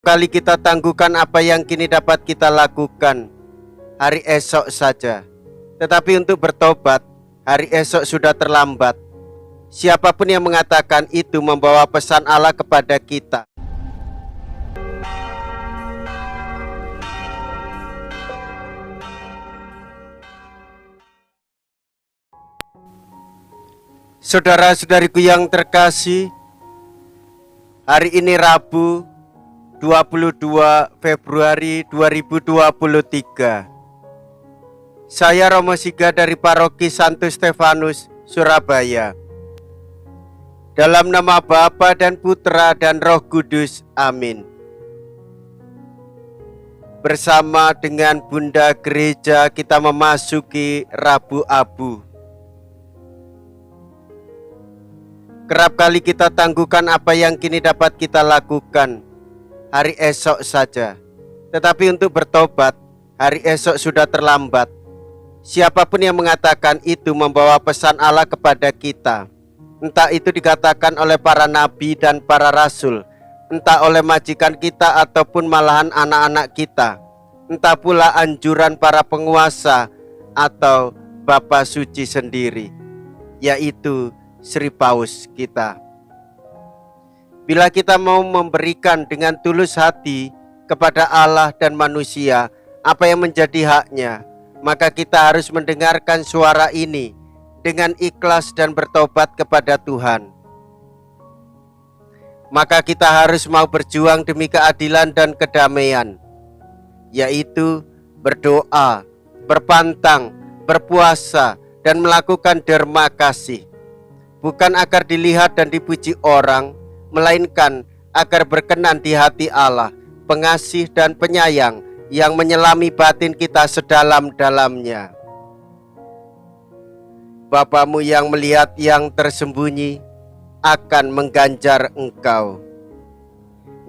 Kali kita tangguhkan apa yang kini dapat kita lakukan, hari esok saja. Tetapi untuk bertobat, hari esok sudah terlambat. Siapapun yang mengatakan itu membawa pesan Allah kepada kita. Saudara-saudariku yang terkasih, hari ini Rabu 22 Februari 2023. Saya Romo Siga dari Paroki Santo Stefanus, Surabaya. Dalam nama Bapa dan Putra dan Roh Kudus, amin. Bersama dengan Bunda Gereja kita memasuki Rabu Abu. Kerap kali kita tangguhkan apa yang kini dapat kita lakukan, hari esok saja. Tetapi untuk bertobat, hari esok sudah terlambat. Siapapun yang mengatakan itu membawa pesan Allah kepada kita. Entah itu dikatakan oleh para nabi dan para rasul, entah oleh majikan kita ataupun malahan anak-anak kita, entah pula anjuran para penguasa atau Bapa Suci sendiri, yaitu Sri Paus kita. Bila kita mau memberikan dengan tulus hati kepada Allah dan manusia apa yang menjadi haknya, maka kita harus mendengarkan suara ini dengan ikhlas dan bertobat kepada Tuhan. Maka kita harus mau berjuang demi keadilan dan kedamaian, yaitu berdoa, berpantang, berpuasa, dan melakukan derma kasih. Bukan agar dilihat dan dipuji orang, melainkan agar berkenan di hati Allah, pengasih dan penyayang yang menyelami batin kita sedalam-dalamnya. Bapamu yang melihat yang tersembunyi akan mengganjar engkau.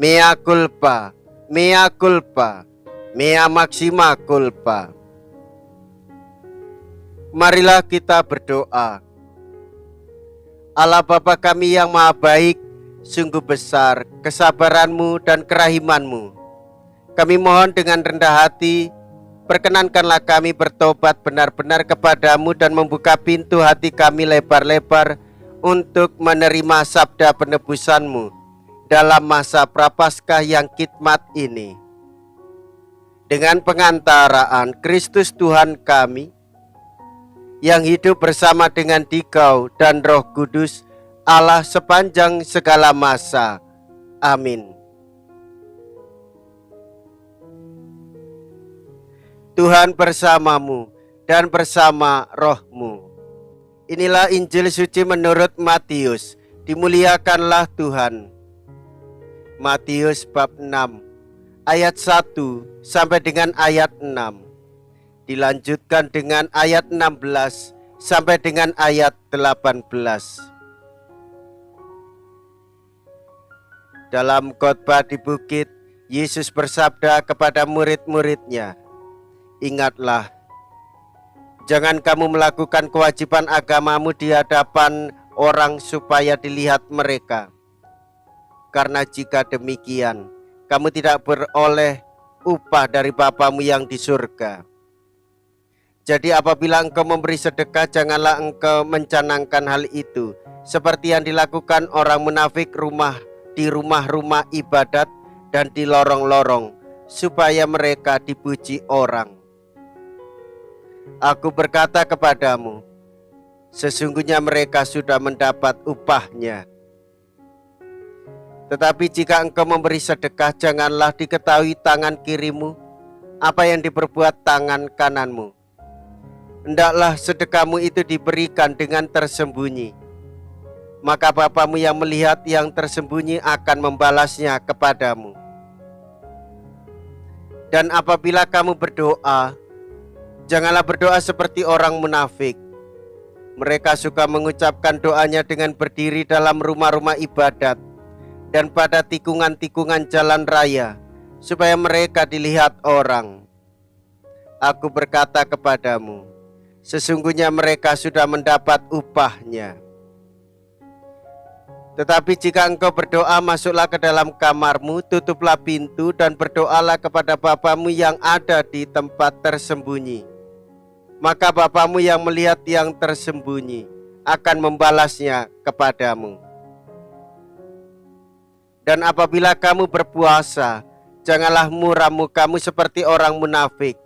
Mea culpa, mea culpa, mea maxima culpa. Marilah kita berdoa. Allah Bapa kami yang maha baik, sungguh besar kesabaran-Mu dan kerahiman-Mu. Kami mohon dengan rendah hati, perkenankanlah kami bertobat benar-benar kepada-Mu dan membuka pintu hati kami lebar-lebar untuk menerima sabda penebusan-Mu dalam masa prapaskah yang khidmat ini. Dengan pengantaraan Kristus Tuhan kami, yang hidup bersama dengan Dikau dan Roh Kudus, Allah sepanjang segala masa. Amin. Tuhan bersamamu dan bersama rohmu. Inilah Injil suci menurut Matius. Dimuliakanlah Tuhan. Matius bab 6 ayat 1 sampai dengan ayat 6. Dilanjutkan dengan ayat 16 sampai dengan ayat 18. Dalam khotbah di bukit, Yesus bersabda kepada murid-muridnya, "Ingatlah, jangan kamu melakukan kewajiban agamamu di hadapan orang supaya dilihat mereka. Karena jika demikian, kamu tidak beroleh upah dari Bapamu yang di surga. Jadi apabila engkau memberi sedekah, janganlah engkau mencanangkan hal itu seperti yang dilakukan orang munafik di rumah-rumah ibadat dan di lorong-lorong, supaya mereka dipuji orang. Aku berkata kepadamu, sesungguhnya mereka sudah mendapat upahnya. Tetapi jika engkau memberi sedekah, janganlah diketahui tangan kirimu apa yang diperbuat tangan kananmu. Hendaklah sedekahmu itu diberikan dengan tersembunyi, maka Bapamu yang melihat yang tersembunyi akan membalasnya kepadamu. Dan apabila kamu berdoa, janganlah berdoa seperti orang munafik. Mereka suka mengucapkan doanya dengan berdiri dalam rumah-rumah ibadat dan pada tikungan-tikungan jalan raya, supaya mereka dilihat orang. Aku berkata kepadamu, sesungguhnya mereka sudah mendapat upahnya. Tetapi jika engkau berdoa, masuklah ke dalam kamarmu, tutuplah pintu, dan berdoalah kepada Bapamu yang ada di tempat tersembunyi. Maka Bapamu yang melihat yang tersembunyi akan membalasnya kepadamu. Dan apabila kamu berpuasa, janganlah muram mukamu seperti orang munafik.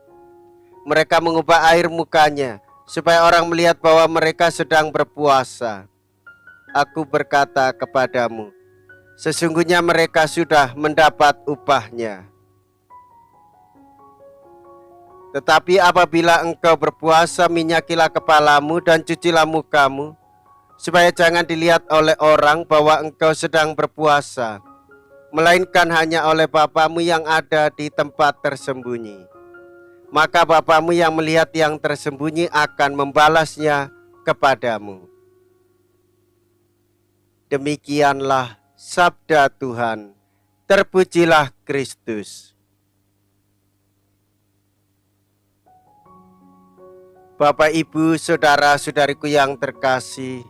Mereka mengubah air mukanya supaya orang melihat bahwa mereka sedang berpuasa. Aku berkata kepadamu, sesungguhnya mereka sudah mendapat upahnya. Tetapi apabila engkau berpuasa, minyakilah kepalamu dan cucilah mukamu, supaya jangan dilihat oleh orang bahwa engkau sedang berpuasa, melainkan hanya oleh Bapamu yang ada di tempat tersembunyi. Maka Bapamu yang melihat yang tersembunyi akan membalasnya kepadamu. Demikianlah sabda Tuhan. Terpujilah Kristus. Bapak, Ibu, saudara-saudariku yang terkasih,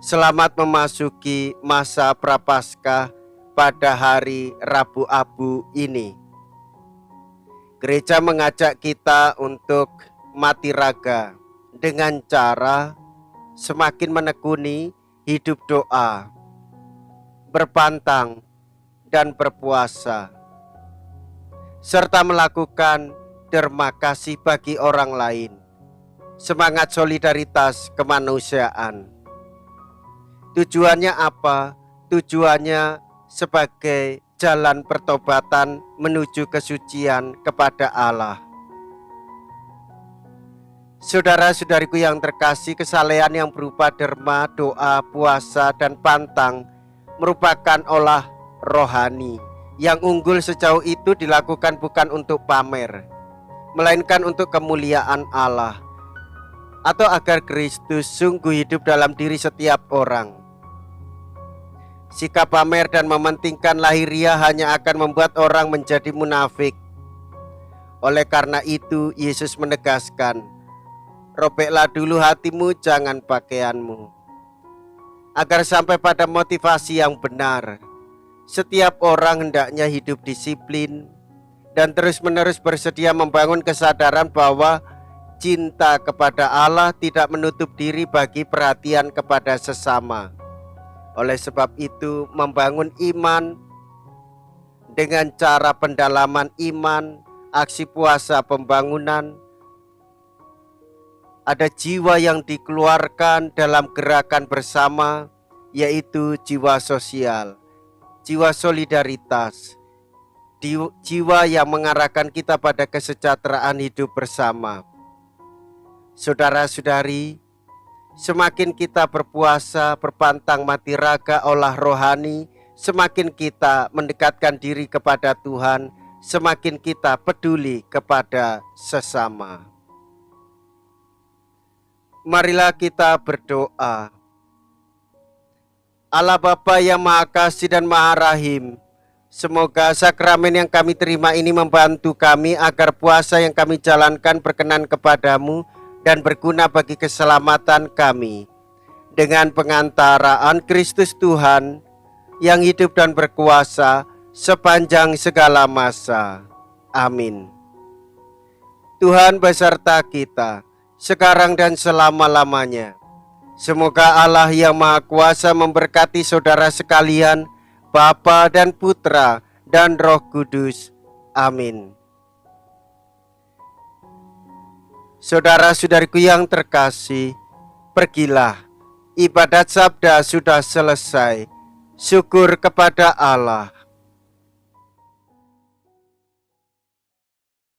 selamat memasuki masa Prapaskah pada hari Rabu Abu ini. Gereja mengajak kita untuk mati raga dengan cara semakin menekuni hidup doa, berpantang dan berpuasa, serta melakukan derma kasih bagi orang lain, semangat solidaritas kemanusiaan. Tujuannya apa? Tujuannya sebagai jalan pertobatan menuju kesucian kepada Allah. Saudara-saudariku yang terkasih, kesalehan yang berupa derma, doa, puasa, dan pantang merupakan olah rohani yang unggul. Sejauh itu dilakukan bukan untuk pamer, melainkan untuk kemuliaan Allah, atau agar Kristus sungguh hidup dalam diri setiap orang. Sikap pamer dan mementingkan lahiriah hanya akan membuat orang menjadi munafik. Oleh karena itu, Yesus menegaskan, robeklah dulu hatimu, jangan pakaianmu. Agar sampai pada motivasi yang benar, setiap orang hendaknya hidup disiplin dan terus-menerus bersedia membangun kesadaran bahwa cinta kepada Allah tidak menutup diri bagi perhatian kepada sesama. Oleh sebab itu, membangun iman dengan cara pendalaman iman, aksi puasa pembangunan, ada jiwa yang dikeluarkan dalam gerakan bersama, yaitu jiwa sosial, jiwa solidaritas, jiwa yang mengarahkan kita pada kesejahteraan hidup bersama. Saudara-saudari, semakin kita berpuasa, berpantang mati raga, olah rohani, semakin kita mendekatkan diri kepada Tuhan, semakin kita peduli kepada sesama. Marilah kita berdoa. Allah Bapa yang Maha Kasih dan Maha Rahim, semoga sakramen yang kami terima ini membantu kami agar puasa yang kami jalankan berkenan kepadamu dan berguna bagi keselamatan kami. Dengan pengantaraan Kristus Tuhan yang hidup dan berkuasa sepanjang segala masa. Amin. Tuhan beserta kita sekarang dan selama-lamanya. Semoga Allah yang Maha Kuasa memberkati saudara sekalian, Bapa dan Putra dan Roh Kudus. Amin. Saudara-saudariku yang terkasih, pergilah, ibadat sabda sudah selesai. Syukur kepada Allah.